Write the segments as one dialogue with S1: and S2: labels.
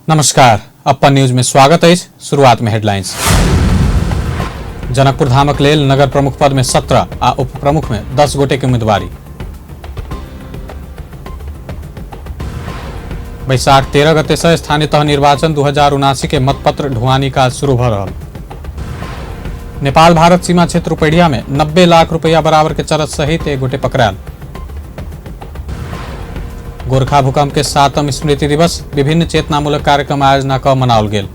S1: नमस्कार, अपन न्यूज में स्वागत है। शुरुआत में हेडलाइंस। जनकपुर धामक लेल नगर प्रमुख पद में 17 आ उप प्रमुख में 10 गोटे के उम्मीदवारी। बैसाख 13 गते से स्थानीय तह निर्वाचन 2079 के मतपत्र ढुवानी का शुरू भ रहल। नेपाल भारत सीमा क्षेत्र रुपैया में 90 लाख रुपया बराबर के चरस सहित एक गोटे पकड़ायल। गोरखा भूकंप के 7म स्मृति दिवस विभिन्न चेतनामूलक कार्यक्रम आयोजना क मनाओल गेल।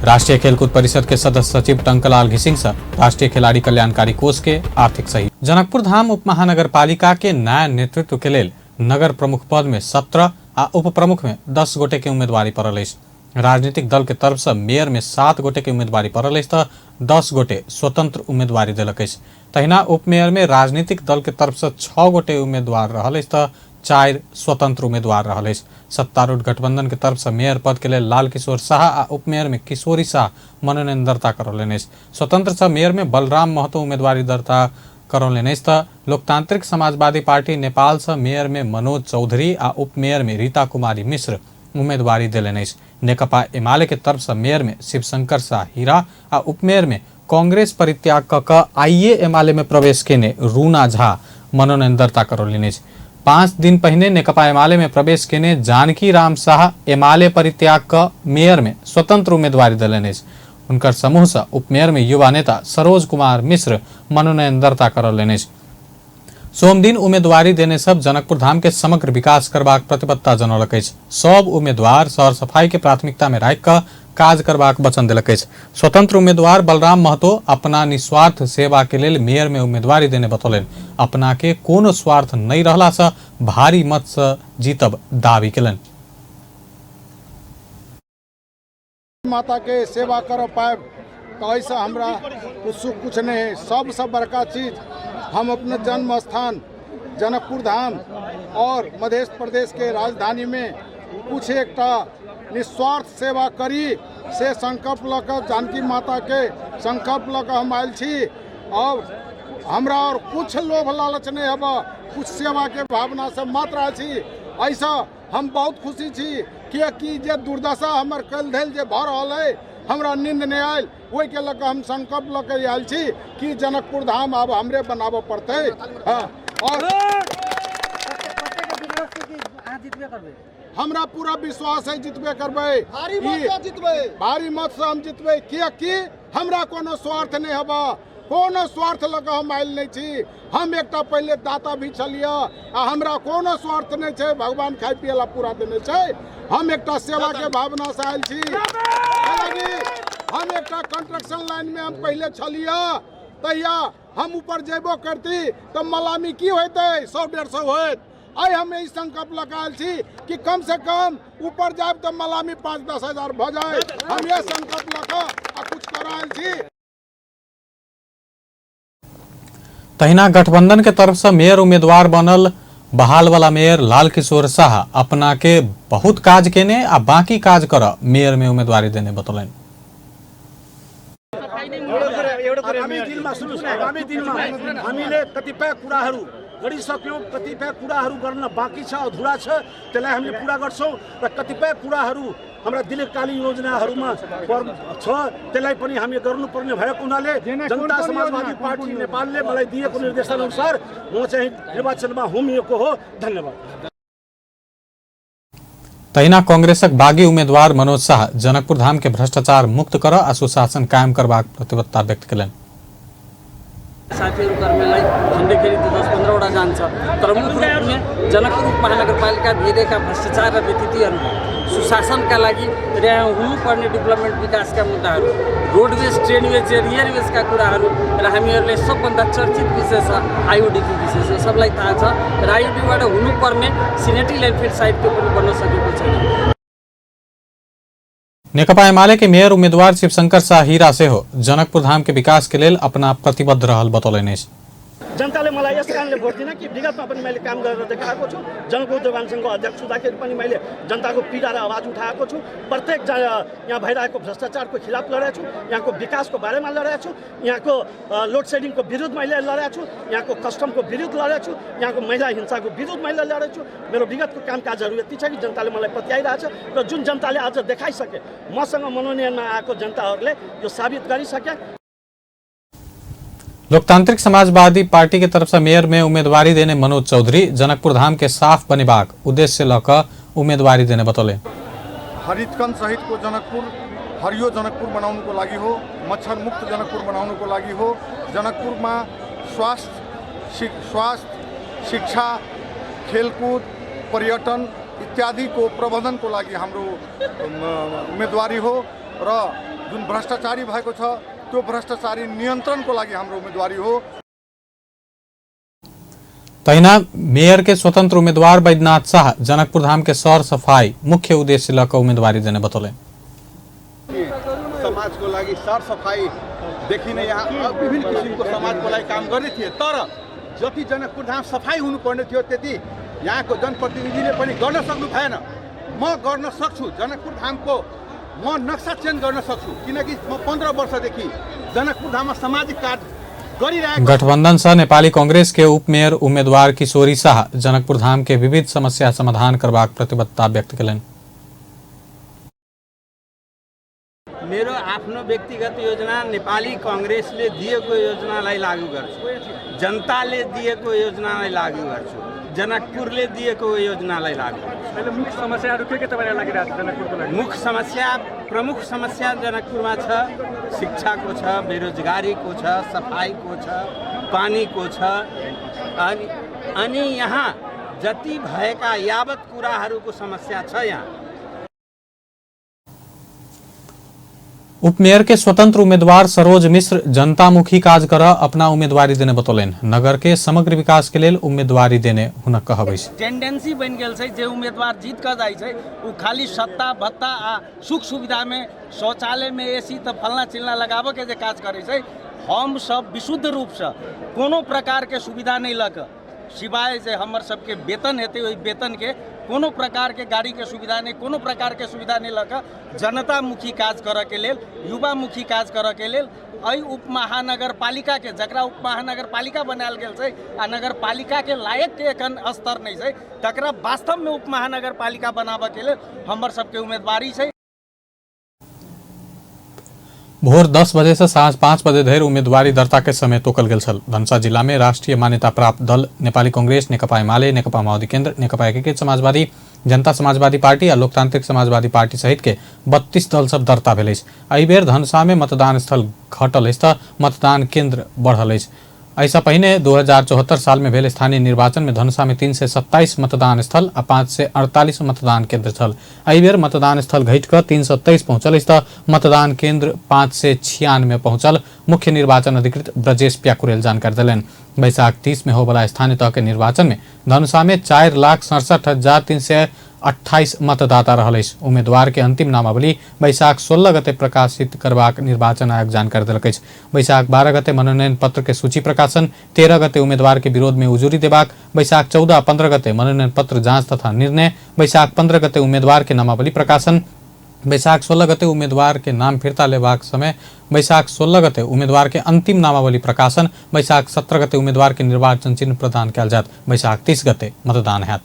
S1: राष्ट्रीय खेलकूद परिषद के सदस्य सचिव टंकलाल घिसिंग से राष्ट्रीय खिलाड़ी कल्याणकारी कोष के आर्थिक सहयोग। जनकपुर धाम उप महानगर पालिका के नया नेतृत्व के लेल नगर प्रमुख पद में 17 आ उप प्रमुख में 10 गोटे के उम्मीदवारी पड़ल अछि। राजनीतिक दल के तरफ से मेयर में 7 गोटे के उम्मीदवारी पड़ल अछि त 10 गोटे स्वतंत्र उम्मीदवारी देलक अछि। तहिना उपमेयर में राजनीतिक दल के तरफ से 6 गोटे उम्मीदवार रहल अछि त 4 स्वतंत्र उम्मीदवार रहल अछि। सत्तारूढ़ गठबंधन के तरफ से मेयर पद के लेल लाल किशोर शाह आ उपमेयर में किशोरी शाह मनोनयन दर्ता करौलनि अछि। स्वतंत्र से मेयर में बलराम महतो उम्मीदवारी दर्ता करौलनि अछि त लोकतांत्रिक समाजवादी पार्टी नेपाल से मेयर में मनोज चौधरी आ उपमेयर में रीता कुमारी मिश्र उम्मीदवारी देलनि अछि। नेकपा एमाले के तरफ से मेयर में शिवशंकर शाह हीरा आ उपमेयर में कांग्रेस परित्याग क आइए एमाले में प्रवेश केने रूना झा मनोनयन दर्ता करौलनि अछि। 5 दिन पहिने नेकपा एमाले में प्रवेश केने जानकी राम शाह एमाले परित्याग क मेयर में स्वतंत्र उम्मीदवारी देलनि अछि। उनकर समूह से उपमेयर में युवा नेता सरोज कुमार मिश्र मनोनयन दर्ता करौलनि अछि। सोम दिन उम्मीदवारी देने सब जनकपुर धाम के समग्र विकास करबाक प्रतिबद्धता जनौलक अछि। सब उम्मीदवार शहर सफाई के प्राथमिकता में राखि क काज करबाक वचन देलक अछि। स्वतंत्र उम्मीदवार बलराम महतो अपना निस्वार्थ सेवा के लेल मेयर में उम्मीदवारी देने बतौलनि। अपना के कोनो स्वार्थ नहीं रहला से भारी मत से जीतब दावी केलनि।
S2: माता के सेवा कर पाए तो ऐसा हमरा कुछ नहीं है। सबसे बड़का चीज हम अपने जन्म स्थान जनकपुर धाम और मध्य प्रदेश के राजधानी में कुछ एक निस्वार्थ सेवा करी से संकल्प लक जानकी माता के संकल्प लक हम आयल छी। और हमरा और कुछ लोभ लालच नहीं हब, कुछ सेवा के भावना से मात्र आयल छी। ऐसा हम बहुत खुशी छी कि जे दुर्दशा हमर कल धैल जे भ रहल है हमरा नींद नहीं आयल, वही के लक हम संकल्प लक आयल छी कि जनकपुर धाम अब हमरे बनाबो पड़ते। हाँ, और हमरा पूरा विश्वास है जितबे करबे, भारी मत से हम जितबे। कि हमरा कोनो स्वार्थ नहीं हबा, कोनो स्वार्थ लग हम आयल नहीं छी। हम एकटा पहले दाता भी छलिए आ हमरा कोनो स्वार्थ नहीं छे। भगवान खाई पियला पूरा देने छे। हम एकटा सेवा के भावना से आयल छी। हम एकटा कंस्ट्रक्शन लाइन में हम पहले छलिए, तहिया हम ऊपर जेबो करती तो मलामी की होते 100-150 होत। आई हम यही संकल्प लगायल छी कि कम से कम ऊपर जाए तो मलामी 5-10 हजार भ जाए। हम ये संकल्प लगा कुछ करायल छी।
S1: तहिना गठबंधन के तरफ से मेयर उम्मीदवार बनल बहाल वाला मेयर लाल किशोर शाह अपना के बहुत काज केने आ बाकी काज कर मेयर में उम्मीदवारी देने बतौलनि।
S3: आगामी दिनमा हामीले कतिपय कुराहरू गरिसक्यौं, कतिपय कुराहरू गर्न बाँकी छ, अधुरा छ, त्यसलाई हामीले पूरा गर्छौं र कतिपय कुराहरू हाम्रा दीर्घकालीन योजनाहरूमा छ त्यसलाई पनि हामी गर्नुपर्ने भएको हुनाले जनता समाजवादी पार्टी नेपालले मलाई दिएको निर्देशन अनुसार म चाहिँ निर्वाचनमा होमिएको हो। धन्यवाद।
S1: तहिना कांग्रेसक बागी उम्मीदवार मनोज शाह जनकपुर धाम के भ्रष्टाचार मुक्त कर आ सुशासन कायम करबाक प्रतिबद्धता व्यक्त केलनि।
S4: साथीहरू कर्मीलाई भन्दाखेरि 10-15 वटा जान्छ, तर मुख्य रूपमा जनकपुर महानगरपालिका भित्रका भ्रष्टाचार र व्यतिथिहरू सुशासनका लागि यहाँ हुनुपर्ने डेभलपमेन्ट विकासका मुद्दाहरू, रोडवेज, ट्रेनवेज, रेलवेजका कुराहरू र हामीहरूले सबभन्दा चर्चित विषय छ आइओडीको विषय छ। सबलाई थाहा छ र आइओडीबाट हुनुपर्ने सिनेटी लाइन फेरि साइड त्यो पनि बन्न सकेको छैन।
S1: नेकपा एमाले के मेयर उम्मीदवार शिवशंकर शाह हीरा से हो जनकपुर धाम के विकास के लेल अपना प्रतिबद्ध रहल बतौलनि अछि।
S3: जनताले मलाई त्यस कारणले भोट दिन कि विगतमा पनि मैले काम गरेर देखाएको छु। जनकबहादुर सङ्घको अध्यक्ष हुँदाखेरि पनि मैले जनताको पीडा र आवाज उठाएको छु। प्रत्येक यहाँ भइरहेको भ्रष्टाचारको खिलाफ लडेको छु, यहाँको विकासको बारेमा लडेको छु, यहाँको लोड सेडिङको विरुद्ध मैले लडेको छु, यहाँको कस्टमको विरुद्ध लडेको छु, यहाँको महिला हिंसाको विरुद्ध मैले लडेको छु। मेरो विगतको कामकाजहरू यति छ कि जनताले मलाई पत्याइरहेछ र जुन जनताले आज देखाइसके, मसँग मनोनयनमा आएको जनताहरूले यो साबित गरिसके।
S1: लोकतांत्रिक समाजवादी पार्टी की तरफ से मेयर में उम्मीदवारी देने मनोज चौधरी जनकपुर धाम के साफ बनेबाक उद्देश्य लकर उम्मीदवारी देने बतौले।
S2: हरितकन सहित को जनकपुर हरियो जनकपुर बनाउनुको लागि हो, मच्छर मुक्त जनकपुर बनाउनुको लागि हो। जनकपुर में स्वास्थ्य, शिक्षा, खेलकूद, पर्यटन इत्यादि को प्रबंधन को लागि हाम्रो उम्मीदवारी हो र जुन भ्रष्टाचारी भएको छ त्यो भ्रष्टाचारी नियन्त्रण को लागि हाम्रो उम्मीदवारी हो।
S1: तैना मेयर के स्वतंत्र उम्मीदवार बैद्यनाथ शाह जनकपुर धाम के सर सफाई मुख्य उद्देश्य लकर उम्मीदवारी देने बतौले।
S5: समाज को लागि सर सफाई देखि नै यहाँ विभिन्न किसिमको समाज को लागि काम गर्ने थिए, तर जति जनकपुर धाम सफाई हुनुपर्ने थियो त्यति यहाँको जनप्रतिनिधिले पनि गर्न सक्नु भएन। म गर्न सक्छु, जनकपुर धामको म नक्सा चेन्ज गर्न सक्छु, किनकि म 15 वर्षदेखि जनकपुर धाममा सामाजिक कार्य गरिरहेको।
S1: गठबंधन सह नेपाली कांग्रेस के उप मेयर उम्मीदवार किशोरी शाह जनकपुर धाम के विविध समस्या समाधान करबाक प्रतिबद्धता व्यक्त कयलनि।
S6: मेरो आफ्नो व्यक्तिगत योजना नेपाली कांग्रेसले दिएको योजनालाई लागू गर्छु, जनताले दिएको योजनालाई लागू गर्छु, जनकपुरले दिएको योजनालाई लागू गर्छु।
S7: मुख्य समस्याहरू के तपाईलाई लागिरहेको छ जनकपुरको लागि?
S6: मुख्य समस्या, प्रमुख समस्या जनकपुरमा छ, शिक्षाको छ, बेरोजगारीको छ, सफाईको छ, पानीको छ, अनि यहाँ जति भएका यावत कुराहरूको समस्या छ। यहाँ
S1: उपमेयर के स्वतंत्र उम्मीदवार सरोज मिश्र जनतामुखी काज कर अपना उम्मीदवारी देने बतौलन। नगर के समग्र विकास के लिए उम्मीदवारी देने हुन कहबै।
S4: टेंडेंसी बन गया है जे उम्मीदवार जीत कर जाए छै उ खाली सत्ता भत्ता आ सुख सुविधा में शौचालय में एसी तो फलना चिलना लगाबो के जे काज करे छै। हम सब विशुद्ध रूप से कोनो प्रकार के सुविधा नहीं लक, सिवाय जे हमर सबके वेतन हेतै ओहि वेतन के कोनो प्रकार के गाड़ी के सुविधा नहीं, कोनो प्रकार के सुविधा नहीं लक जनता मुखी काज करे के लेल, युवा मुखी काज करे के लेल अइ उप महानगर पालिका के जकरा उप महानगर पालिका बनायल गेल छै आ नगर पालिका के लायक के एखन स्तर नहीं छै, तकरा वास्तव में उप महानगर पालिका बनाबे के लेल हमर सबके उम्मीदवारी छै।
S1: भोर 10 बजे से साँझ 5 बजे धरि उम्मीदवारी दर्ता के समय तोकल गेल छल। धनुषा जिला में राष्ट्रीय मान्यता प्राप्त दल नेपाली कांग्रेस, नेकपा एमाले, नेकपा माओवादी केन्द्र, नेकपा एकीकृत समाजवादी, जनता समाजवादी पार्टी आ लोकतांत्रिक समाजवादी पार्टी सहित के 32 दल सब दर्ता भेल अछि। एहि बेर धनुषा में मतदान स्थल घटल अछि तऽ मतदान केन्द्र बढ़ल अछि। ऐसा पहिने 2074 साल में भेल स्थानीय निर्वाचन में धनुषा में 327 मतदान स्थल आ 548 मतदान केन्द्र छल। एहि बेर मतदान स्थल घटि कऽ 323 पहुंचल अछि तऽ मतदान केन्द्र 596 पहुंचल। मुख्य निर्वाचन अधिकृत ब्रजेश प्याकुरेल जानकारी देलनि। बैसाख 30 में होबला स्थानीय तह के निर्वाचन में धनुषा में 4,67,328 मतदाता रहल अछि। उम्मीदवार के अंतिम नामावली बैसाख 16 गते प्रकाशित करबाक निर्वाचन आयोग जानकारी देलक अछि। बैसाख 12 गते मनोनयन पत्र के सूची प्रकाशन, 13 गते उम्मीदवार के विरोध में उजुरी देबाक, बैसाख 14 आ 15 गते मनोनयन पत्र जांच तथा निर्णय, बैसाख 15 गते उम्मीदवार के नामावली प्रकाशन, बैसाख 16 गते उम्मीदवार के नाम फिरता लेबाक समय, बैसाख 16 गते उम्मीदवार के अंतिम नामावली प्रकाशन, बैसाख 17 गते उम्मीदवार के निर्वाचन चिन्ह प्रदान कयल जायत, बैसाख 30 गते मतदान हैत।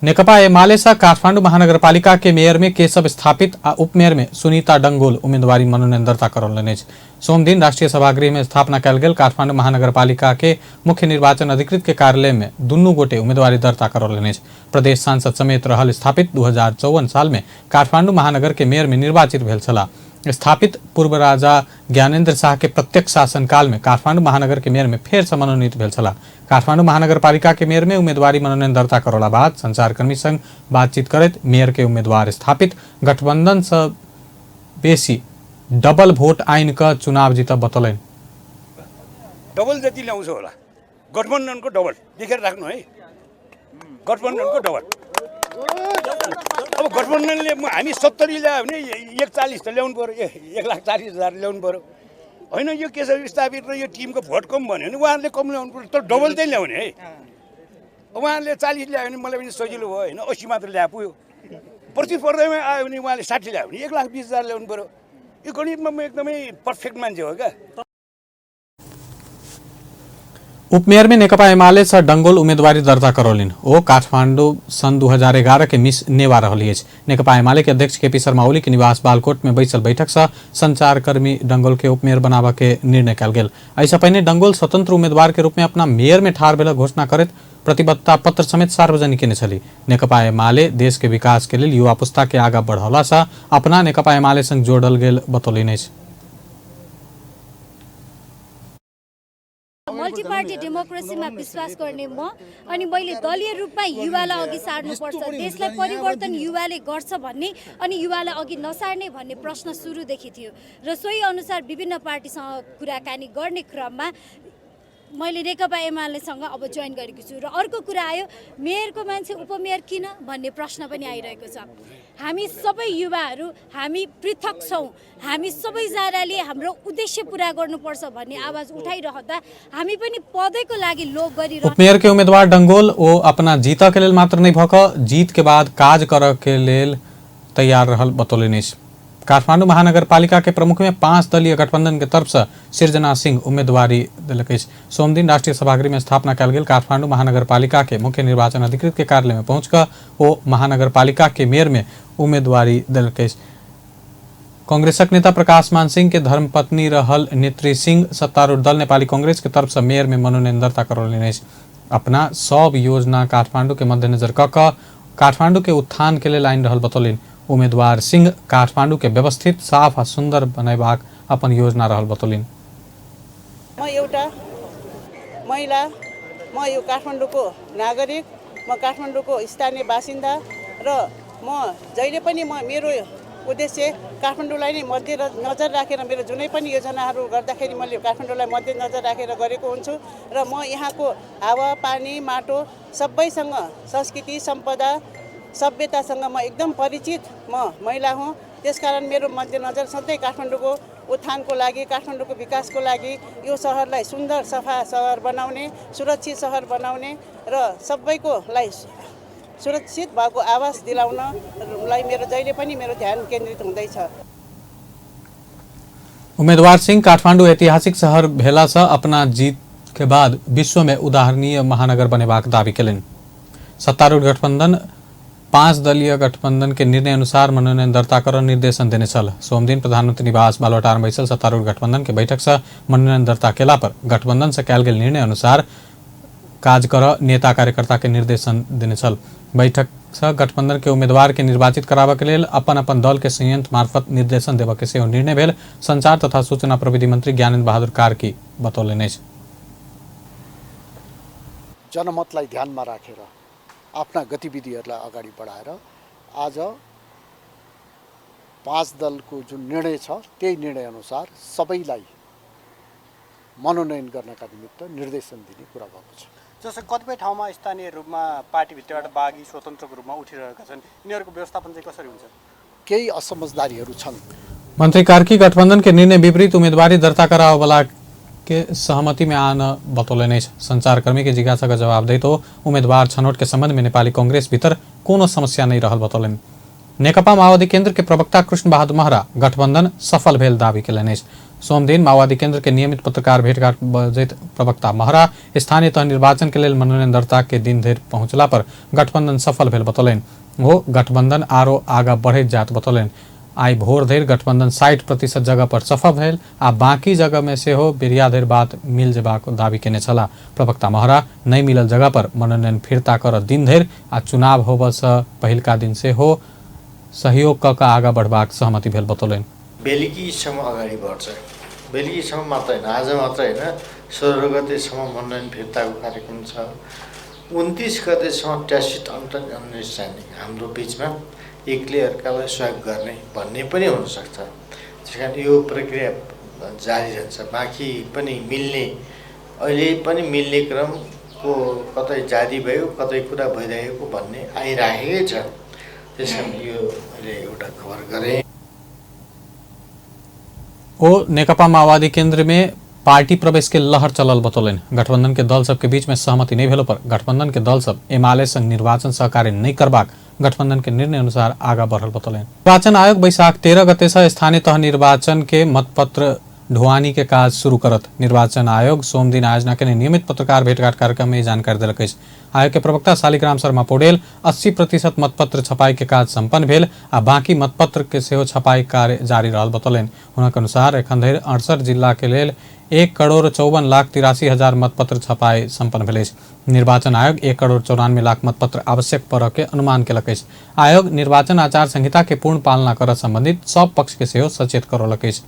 S1: नेकपा एमाले सँ काठमाडौँ महानगरपालिका के मेयर में केशव स्थापित आ उपमेयर में सुनीता डंगोल उम्मीदवारी मनोनयन दर्ता करौलनि अछि। सोम दिन राष्ट्रीय सभागृह में स्थापना कयल गेल काठमाडौँ महानगरपालिका के मुख्य निर्वाचन अधिकृत के कार्यालय में दुनू गोटे उम्मीदवारी दर्ता करौलनि अछि। प्रदेश सांसद समेत रहल स्थापित 2054 साल में काठमाडौँ महानगर के मेयर में निर्वाचित भेल छलाह। स्थापित पूर्व राजा ज्ञानेन्द्र शाह के प्रत्यक्ष शासनकाल में काठमाडौँ महानगर के मेयर में फेर से मनोनीत भेल छलाह। काठमाडौँ महानगरपालिका के मेयर में उम्मीदवारी मनोनयन दर्ता करौला बाद संचारकर्मी संग बातचीत करैत मेयर के उम्मीदवार स्थापित गठबंधन से बेसी डबल भोट आइन का चुनाव जीतब बतौलनि।
S8: डबल जति ल्याउँछ होला, गठबन्धनको डबल देखेर राख्नु है, गठबन्धनको डबल। अब गठबन्धनले हामी 70 ल्यायो भने 41 त ल्याउनु पर्यो, 1,40,000 ल्याउनु पर्यो। होइन यो के छ स्थापित र यो टिमको भोट कम भन्यो भने उहाँहरूले कम ल्याउनु पर्छ तर डबल चाहिँ ल्याउने है उहाँहरूले 40 ल्यायो भने मलाई पनि सजिलो भयो होइन 80 मात्र ल्याए पुग्यो प्रतिस्पर्धामा आयो भने उहाँले 60 ल्यायो भने 1,20,000 ल्याउनु पर्यो यो गणितमा म एकदमै पर्फेक्ट मान्छे हो क्या
S1: उपमेयर में नेकपा एमाले से डंगोल उम्मीदवारी दर्ता करौलिन ओ काठमांडू सन 2011 के मिस नेवा रही है। नेकपा एमाले के अध्यक्ष केपी शर्मा ओली के निवास बालकोट में बैसल बैठक से संचारकर्मी डंगोल के उपमेयर बनावा के निर्णय कल गेल। ऐसा पहले डंगोल स्वतंत्र उम्मीदवार के रूप में अपना मेयर में ठार भेला घोषणा करत प्रतिबद्धता पत्र समेत सार्वजनिक ने छली। नेकपा एमाले देश के विकास के लिए युवा पुस्ता के आगा बढ़ौला से अपना नेकपा एमाले संग जोड़ल गेल बतौलिन।
S9: मल्टी पार्टी डेमोक्रेसीमा विश्वास गर्ने म अनि मैले दलीय रूपमा युवालाई अघि सार्नुपर्छ देशलाई परिवर्तन युवाले गर्छ भन्ने अनि युवालाई अघि नसार्ने भन्ने प्रश्न सुरुदेखि थियो र सोही अनुसार विभिन्न पार्टीसँग कुराकानी गर्ने क्रममा मैले नेकपा एमालेसँग अब जोइन गरेको छु र अर्को कुरा आयो मेयरको मान्छे उपमेयर किन भन्ने प्रश्न पनि आइरहेको छ। हामी सबै युवाहरू हामी पृथक छौँ हामी सबैजनाले हाम्रो उद्देश्य पूरा गर्नुपर्छ भन्ने आवाज उठाइरहँदा हामी पनि पदैको लागि लोभ गरिरहेको।
S1: उपमेयर के उम्मीदवार डंगोल ओ अपना जीत के लेल मात्र नहीं भक जीत के बाद काज कर के लेल तैयार रहल बतौलिन। काठमांडू महानगर पालिका के प्रमुख में 5 दलीय गठबंधन के तरफ से सृजना सिंह उम्मीदवारी दिलक। सोमदिन राष्ट्रीय सभागृह में स्थापना कल गेल काठमांडू महानगर पालिका के मुख्य निर्वाचन अधिकृत के कार्यालय में पहुंचकर वो महानगर पालिका के मेयर में उम्मीदवारी दिलक। कांग्रेसक नेता प्रकाश मान सिंह के धर्मपत्नी रहल नेत्री सिंह सत्तारूढ़ दल नेपाली कांग्रेस के तरफ से मेयर में मनोनयन दर्ता करौलिन। अपना सब योजना काठमांडू के मद्देनजर क काठमांडू के उत्थान के लिए लाइन रहल बतौलिन। उम्मीदवार सिंह काठमांडू के व्यवस्थित साफ और सुंदर बनैबाक अपन योजना रहल बतौलिन।
S10: म एउटा महिला म यो काठमाडौँको नागरिक म काठमाडौँको स्थानीय बासिन्दा र म जहिले पनि मेरो उद्देश्य काठमाडौँलाई नै मध्यनजर राखेर मेरो जुनै पनि योजनाहरू गर्दाखेरि मैले काठमाडौँलाई मध्यनजर राखेर गरेको हुन्छु र म यहाँको हावा पानी माटो सबैसँग संस्कृति सम्पदा सभ्यतासँग म एकदम परिचित महिला हुँ। त्यसकारण मेरो मध्यनजर सधैँ काठमाडौँको उत्थानको लागि काठमाडौँको विकासको लागि यो सहरलाई सुन्दर सफा सहर बनाउने सुरक्षित सहर बनाउने र सबैकोलाई सुरक्षित भएको आवास दिलाउनलाई मेरो जहिले पनि मेरो ध्यान केन्द्रित हुँदैछ।
S1: उम्मीदवार सिंह काठमांडू ऐतिहासिक शहर भेला से अपना जीत के बाद विश्व में उदाहरणीय महानगर बनेबाक दावी केलन। सत्तारूढ़ गठबंधन 5 दलीय गठबंधन के निर्णय अनुसार मनोनयन दर्ता कर निर्देशन देने चल। सोमदिन प्रधानमंत्री निवास बालवाटार में बैसल सत्तारूढ़ गठबंधन के बैठक से मनोनयन दर्ता केला पर गठबंधन से कैल गेल निर्णय अनुसार काज कर नेता कार्यकर्ता के निर्देशन देने चल। बैठक से गठबंधन के उम्मीदवार के निर्वाचित कराबा के लेल अपन अपन दल के संयंत्र मार्फत निर्देशन देवा के सेहो निर्णय भेल संचार तथा सूचना प्रविधि मंत्री ज्ञानेन्द्र बहादुर कार्की बतौलेन।
S2: जनमतलाई ध्यानमा राखेर आफ्ना गतिविधिहरूलाई अगाडि बढाएर आज 5 दलको जुन निर्णय छ त्यही निर्णय अनुसार सबैलाई मनोनयन गर्नका निमित्त निर्देशन दिने कुरा भएको छ।
S7: जस्तो कतिपय ठाउँमा स्थानीय रूपमा पार्टीभित्रबाट बागी स्वतन्त्रको रूपमा उठिरहेका छन् यिनीहरूको व्यवस्थापन चाहिँ कसरी हुन्छ?
S2: केही असमझदारीहरू छन्।
S1: मंत्री कार्की गठबंधन के निर्णय विपरीत उम्मीदवारी दर्ता करावे वाला के सहमति में आन बतौलेन। संचारकर्मी के जिज्ञासा का जवाब दे तो उम्मीदवार छनौट के संबंध में नेपाली कांग्रेस भीतर कोनो समस्या नहीं रहल बतौलेन। नेकपा माओवादी केंद्र के प्रवक्ता कृष्ण बहादुर महरा गठबंधन सफल भेल दावी केलन। सोमदिन माओवादी केंद्र के नियमित पत्रकार भेटघाट बजैत प्रवक्ता महरा स्थानीय तह निर्वाचन के लिए मनोनयन दर्ता के दिन धरि पहुंचला पर गठबंधन सफल भेल बतौलेन। वो गठबंधन आरो आगा बढ़े जात बतौलेन। आई भोर धरि गठबंधन 60% जगह पर सफल भेल आ बाकी जगह में से हो बेरिया धरि बात मिल जेबाक दावी केने छला। प्रवक्ता महरा नहीं मिलल जगह पर मनोनयन फिरता कर दिन धरि आ चुनाव होबऽ से पहिलका दिन से हो सहयोग क आगा बढ़बाक सहमति भेल बतौलेन।
S11: बेलुकीसम्म अगाडि बढ्छ। बेलुकीसम्म मात्र होइन आज मात्र होइन 16 गतेसम्म मनोनयन फिर्ताको कार्यक्रम छ। 29 गतेसम्म ट्यासिट अन्डरस्ट्यान्डिङ हाम्रो बिचमा एकले अर्कालाई सहयोग गर्ने भन्ने पनि हुनसक्छ। त्यसकारण यो प्रक्रिया जारी रहन्छ। बाँकी पनि मिल्ने अहिले पनि मिल्ने क्रमको कतै जारी भयो कतै कुरा भइरहेको भन्ने आइराखेकै छ। त्यसकारण यो अहिले एउटा खबर गरे।
S1: ओ नेकपा माओवादी केंद्र में पार्टी प्रवेश के लहर चलल बतौलन। गठबंधन के दल सब के बीच में सहमति नहीं भेलो पर गठबंधन के दल सब एमाले संग निर्वाचन सहकार्य नहीं करबाक गठबंधन के निर्णय अनुसार आगा बढ़ल बतौलन। निर्वाचन आयोग बैशाख 13 गते से स्थानीय तह निर्वाचन के मतपत्र ढुवानी के काज शुरू करत। निर्वाचन आयोग सोम दिन आयोजना के नियमित पत्रकार भेंटघाट कार्यक्रम में जानकारी दिलक। आयोग के प्रवक्ता शालिग्राम शर्मा पौडेल 80% मतपत्र छपाई के काज संपन्न भेल आ बाकी मतपत्र के सेहो छपाई कार्य जारी रहल बतौलन। हुनक अनुसार एखन धरि 68 जिला के लेल 1,54,83,000 मतपत्र छपाई संपन्न भेल अछि। निर्वाचन आयोग 1,94,00,000 मतपत्र आवश्यक पड़य के अनुमान केलक अछि। आयोग निर्वाचन आचार संहिता के पूर्ण पालना करय संबंधित सब पक्ष के सेहो सचेत करौलक अछि।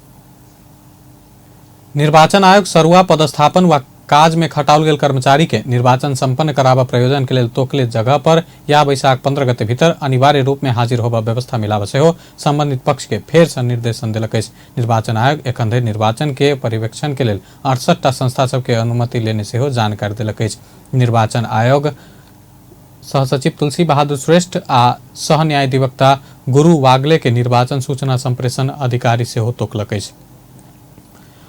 S1: निर्वाचन आयोग सरुआ पदस्थापन व काज में खटाओल गेल कर्मचारी के निर्वाचन संपन्न कराबा प्रयोजन के लेल तोकले जगह पर या बैशाख 15 गते भीतर अनिवार्य रूप में हाजिर होबा व्यवस्था मिलाबा सेहो संबंधित पक्ष के फेर से निर्देशन दिलक अछि। निर्वाचन आयोग एखन धरि निर्वाचन के पर्यवेक्षण के लेल 68 टा संस्था सबके अनुमति लेने सेहो जानकारी दिलक अछि। निर्वाचन आयोग सहसचिव तुलसी बहादुर श्रेष्ठ आ सह न्याय अधिवक्ता गुरु वागले के निर्वाचन सूचना संप्रेषण अधिकारी सेहो तोकलक अछि।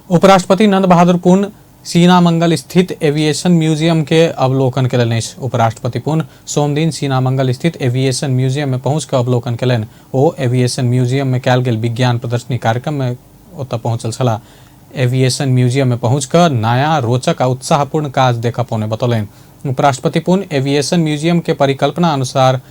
S1: उपराष्ट्रपति नंद बहादुर पुन सीनामंगल स्थित एविएशन म्यूजियम के अवलोकन कयलनि अछि। उपराष्ट्रपति पुन सोम दिन सीनामंगल स्थित एविएशन म्यूजियम में पहुंच कऽ अवलोकन कयलनि। ओ एविएशन म्यूजियम में कयल गेल विज्ञान प्रदर्शनी कार्यक्रम में ओतऽ पहुंचल छलाह। एविएशन म्यूजियम में पहुंच कऽ नया रोचक आ उत्साहपूर्ण काज देखऽ पौने बतौलनि। उपराष्ट्रपति पुन एविएशन म्यूजियम के परिकल्पना अनुसार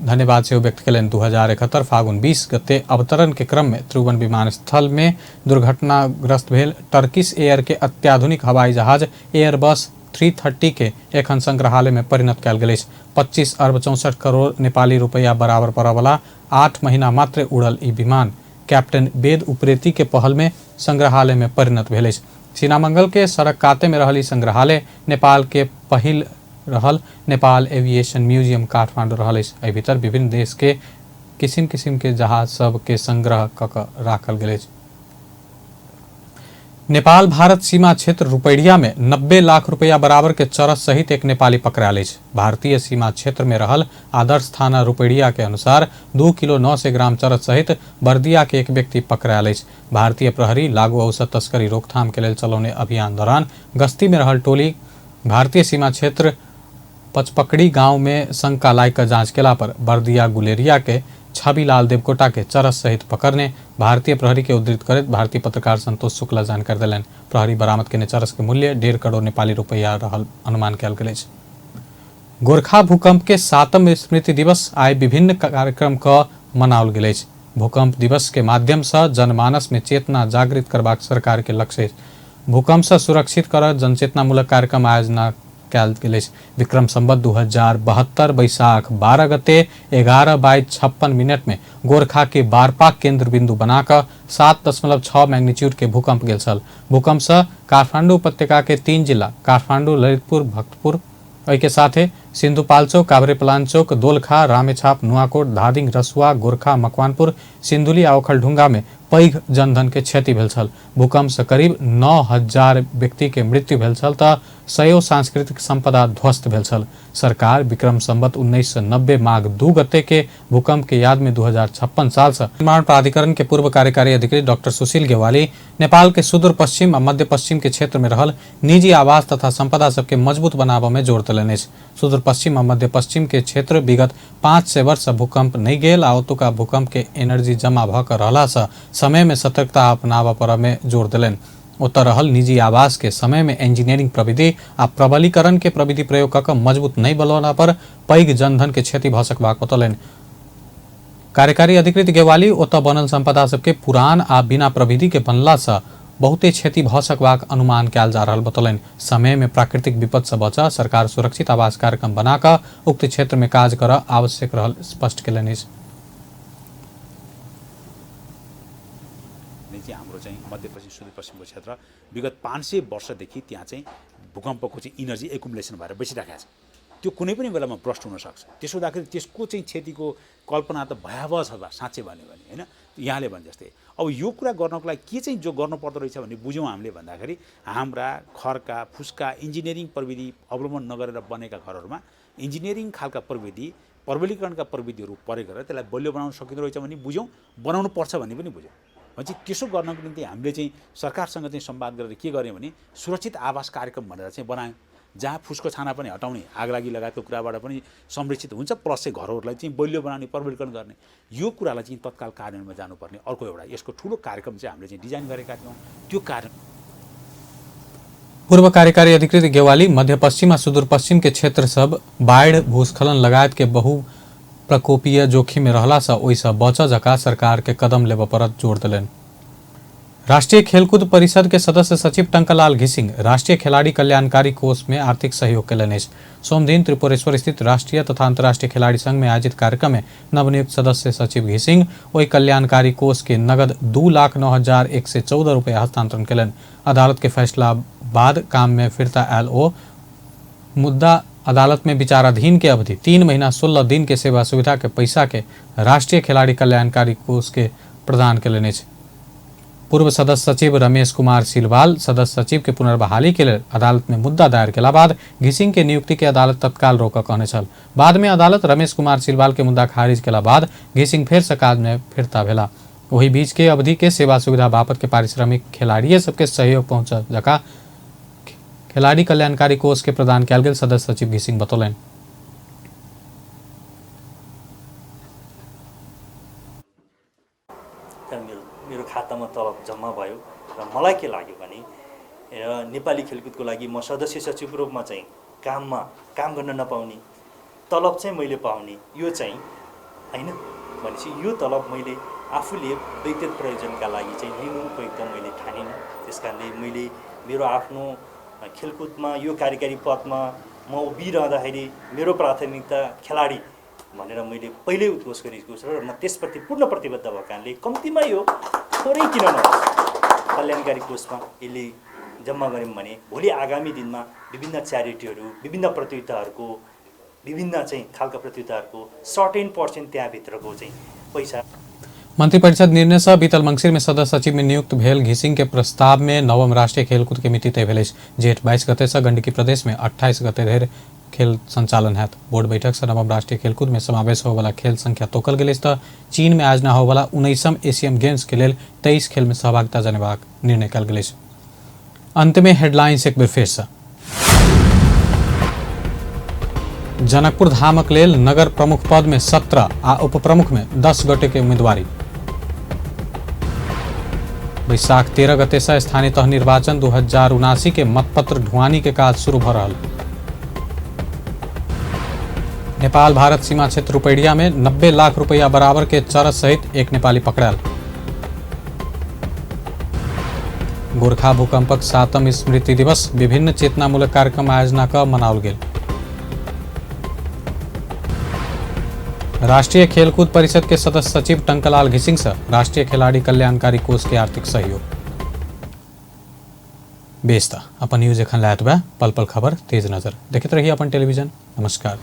S1: धन्यवाद से व्यक्त कयलनि। 2071 फागुन 20 गते अवतरण के क्रम में त्रिभुवन विमानस्थल में दुर्घटनाग्रस्त भेल टर्किश एयर के अत्याधुनिक हवाई जहाज एयरबस 330 के एखन संग्रहालय में परिणत कयल गेल अछि। 25 अरब 64 करोड़ नेपाली रुपया बराबर पड़य वाला 8 महीना मात्र उड़ल ई विमान कैप्टन वेद उप्रेती के पहल में संग्रहालय में परिणत भेल अछि। सीनामंगल के सड़क काते में रहल ई संग्रहालय नेपाल के पहिल रहल नेपाल एविएशन म्यूजियम काठमांडू रहल अछि। एहि भीतर विभिन्न देश के किसिम किसिम के जहाज सब के संग्रह कऽ राखल गेल अछि। नेपाल भारत सीमा क्षेत्र रुपैड़िया में 90 लाख रुपया बराबर के चरस सहित एक नेपाली पकड़ायल अछि। भारतीय सीमा क्षेत्र में रहल आदर्श थाना रुपैड़िया के अनुसार 2 किलो 900 ग्राम चरस सहित बर्दिया के एक व्यक्ति पकड़ायल अछि। भारतीय प्रहरी लागू औषध तस्करी रोकथाम के लेल चलौने अभियान दौरान गश्ती में रहल टोली भारतीय सीमा क्षेत्र पचपकड़ी गांव में शंका लायक जांच केला पर बर्दिया गुलेरिया के छविलाल देवकोटा के चरस सहित पकड़ने भारतीय प्रहरी के उद्धृत करत भारतीय पत्रकार संतोष शुक्ला जानकारी दिलनि। प्रहरी बरामद केने चरस के मूल्य 1.5 करोड़ नेपाली रुपया रहल अनुमान कयल गेल अछि। गोरखा भूकंप के 7म स्मृति दिवस आइ विभिन्न कार्यक्रम क मनाओल गेल अछि। भूकंप दिवस के माध्यम से जनमानस में चेतना जागृत करबाक सरकार के लक्ष्य अछि। भूकंप से सुरक्षित कर जनचेतनामूलक कार्यक्रम आयोजना कयल गेल अछि। विक्रम संवत 2072 बैशाख 12 गते 11:56 में गोरखा के बारपाक केंद्र बिंदु बनाकर 7.6 मैग्नीट्यूड के भूकंप गेल छल। भूकंप से काठमांडू उपत्यका के 3 जिला काठमांडू, ललितपुर, भक्तपुर एहि के साथे सिन्धुपाल्चोक, काभ्रेपलाञ्चोक, दोलखा, रामेछाप, नुवाकोट, धादिङ, रसुवा, गोरखा, मकवानपुर, सिन्धुली आ ओखलढुंगा में पैघ जनधन के क्षति भेल छल। भूकंप से करीब 9,000 व्यक्ति के मृत्यु भेल छल तऽ 100 सांस्कृतिक संपदा ध्वस्त भेल छल। सरकार विक्रम संवत 1990 माघ 2 गते के भूकंप के याद में 2056 साल से निर्माण प्राधिकरण के पूर्व कार्यकारी अधिकारी डॉक्टर सुशील गेवाली नेपाल के सुदूर पश्चिम आ मध्य पश्चिम के क्षेत्र में रहल निजी आवास तथा संपदा सबके मजबूत बनाबऽ में जोर देलनि अछि। सुदूर पश्चिम आ मध्य पश्चिम के क्षेत्र विगत 500 वर्ष से भूकंप नहीं गेल आ ओतुका भूकंप के एनर्जी जमा भऽ कऽ रहला से समय में सतर्कता अपनाबऽ पड़य में जोर देलनि। ओतऽ रहल निजी आवास के समय में इंजीनियरिंग प्रविधि आ प्रबलीकरण के प्रविधि प्रयोग कऽ कऽ मजबूत नहीं बनौला पर पैघ जनधन के क्षति भऽ सकबाक बतौलनि। कार्यकारी अधिकृत गेवाली ओतऽ बनल संपदा सबके पुरान आ बिना प्रविधि के बनला से बहुते क्षति भऽ सकबाक अनुमान कयल जा रहल बतौलनि। समय में प्राकृतिक विपद से बचा सरकार सुरक्षित आवास कार्यक्रम बनाकर उक्त क्षेत्र में काज करऽ आवश्यक रहल स्पष्ट केलनि।
S12: हाम्रो चाहिँ मध्यपश्चिम सुदूरपश्चिमको क्षेत्र विगत 500 वर्षदेखि त्यहाँ चाहिँ भूकम्पको चाहिँ इनर्जी एकुमुलेसन भएर बसिरहेको छ। त्यो कुनै पनि बेलामा ब्रस्ट हुन सक्छ। त्यसो हुँदाखेरि त्यसको चाहिँ क्षतिको कल्पना त भयावह छ साँच्चै भन्यो भने हैन। यहाँले भने जस्तै अब यो कुरा गर्नको लागि के चाहिँ जो गर्नु पर्दो रहेछ भन्ने बुझौँ हामीले भन्दाखेरि हाम्रा खरका फुस्का इन्जिनियरिङ प्रविधि अवलम्बन नगरेर बनेका घरहरूमा इन्जिनियरिङ खालका प्रविधि प्रबलीकरणका प्रविधिहरू प्रयोग गरेर त्यसलाई बलियो बनाउन सकिँदो रहेछ भन्ने बुझौँ, बनाउनु पर्छ भन्ने पनि बुझौँ। भनेपछि त्यसो गर्नको निम्ति हामीले चाहिँ सरकारसँग चाहिँ संवाद गरेर के गर्यौँ भने सुरक्षित आवास कार्यक्रम भनेर चाहिँ बनायौँ, जहाँ फुसको छाना पनि हटाउने, आगलागी लगायतको कुराबाट पनि संरक्षित हुन्छ, प्लस चाहिँ घरहरूलाई चाहिँ बलियो बनाउने, प्रबलीकरण गर्ने, यो कुरालाई चाहिँ तत्काल कार्यान्वयनमा जानुपर्ने अर्को एउटा यसको ठुलो कार्यक्रम चाहिँ हामीले चाहिँ डिजाइन गरेका थियौँ। त्यो कार्य
S1: पूर्व कार्यकारी अधिकृत गेवाली मध्यपश्चिम और सुदूरपश्चिम के क्षेत्र सब बाढ़, भूस्खलन लगायत के बहु प्रकोपीय जोखिम में रहला से ओहि से बच जका सरकार के कदम लेब पर जोर दिलन। राष्ट्रीय खेलकूद परिषद के सदस्य सचिव टंकलाल घिसिंग राष्ट्रीय खिलाड़ी कल्याणकारी कोष में आर्थिक सहयोग केलन। सोमदिन त्रिपुरेश्वर स्थित राष्ट्रीय तथा अंतर्राष्ट्रीय खिलाड़ी संघ में आयोजित कार्यक्रम में नवनियुक्त सदस्य सचिव घिसिंग वही कल्याणकारी कोष के नगद 2,09,114 रुपये हस्तांतरण केलन। अदालत के फैसला बाद काम में फिरता आयल ओ मुद्दा अदालत में विचाराधीन के अवधि 3 महीना 16 दिन के सेवा सुविधा के पैसा के राष्ट्रीय खिलाड़ी कल्याणकारी कोष के प्रदान केलने। पूर्व सदस्य सचिव रमेश कुमार सिलवाल सदस्य सचिव के पुनर्बहाली के लिए अदालत में मुद्दा दायर केला बाद घिसिंग के नियुक्ति के अदालत तत्काल रोक कहने छल। बाद में अदालत रमेश कुमार सिलवाल के मुद्दा खारिज केला बाद घिसिंग फिर से काज में फिरता भेला। वही बीच के अवधि के सेवा सुविधा बापत के पारिश्रमिक खिलाड़ी सबके सहयोग पहुंच जका खिलाड़ी कल्याणकारी कोष के प्रदान कयल गेल सदस्य सचिव घिसिंग बतौलन।
S13: मेरो खातामा तलब जम्मा भयो र मलाई के लाग्यो भने नेपाली खेलकुदको लागि म सदस्य सचिवको रूपमा चाहिँ काम गर्न नपाउने, तलब चाहिँ मैले पाउने, यो चाहिँ हैन भनेपछि यो तलब मैले आफूले व्यक्तिगत प्रयोजनका लागि चाहिँ लिनु उपयुक्त मैले ठानिनँ। त्यसकारणले मैले मेरो आफ्नो खेलकुदमा यो कार्यकारी पदमा म उभिरहँदाखेरि मेरो प्राथमिकता खेलाडी भनेर मैले पहिल्यै उद्घोष गरेको छु र म त्यसप्रति पूर्ण प्रतिबद्ध भएको कारणले कम्तीमा यो थोरै किन नहोस् कल्याणकारी कोषमा यसले जम्मा गऱ्यौँ भने भोलि आगामी दिनमा विभिन्न च्यारिटीहरू, विभिन्न प्रतियोगिताहरूको, विभिन्न चाहिँ खालका प्रतियोगिताहरूको सर्टेन पर्सेन्ट त्यहाँभित्रको चाहिँ पैसा।
S1: मंत्रिपरिषद निर्णय से बीतल मंगसिर में सदस्य सचिव में नियुक्त भेल घिसिंग के प्रस्ताव में नवम राष्ट्रीय खेलकूद के मिति तय भेल। जेठ 22 गते से गंडकी प्रदेश में 28 गते धरि खेल संचालन है। बोर्ड बैठक से नवम राष्ट्रीय खेलकूद में समावेश हो वाला खेल संख्या तोकल गेल। चीन में आयोजना हो वाला 19वीं एशियन गेम्स के लिए 23 खेल में सहभागिता जनेबाक निर्णय कल गेल। अंत में हेडलाइंस एक बेर फेर से। जनकपुर धामक लेल नगर प्रमुख पद में 17 आ उप प्रमुख में 10 गोटे के उम्मीदवारी। बैसाख 13 गते से स्थानीय तह निर्वाचन 2079 के मतपत्र ढुवानी के काज शुरू भ रहल। नेपाल भारत सीमा क्षेत्र रुपैडिया में 90 लाख रुपया बराबर के चरस सहित एक नेपाली पकड़ायल। गोरखा भूकंपक 7म स्मृति दिवस विभिन्न चेतनामूलक कार्यक्रम आयोजना कर मनाओल गेल। राष्ट्रीय खेलकूद परिषद के सदस्य सचिव टंकलाल घिसिंग से राष्ट्रीय खिलाड़ी कल्याणकारी कोष के आर्थिक सहयोग। बेस्ता अपन न्यूज एखन लायत बा पल पल खबर तेज नजर देखते रहिए अपन टेलीविजन। नमस्कार।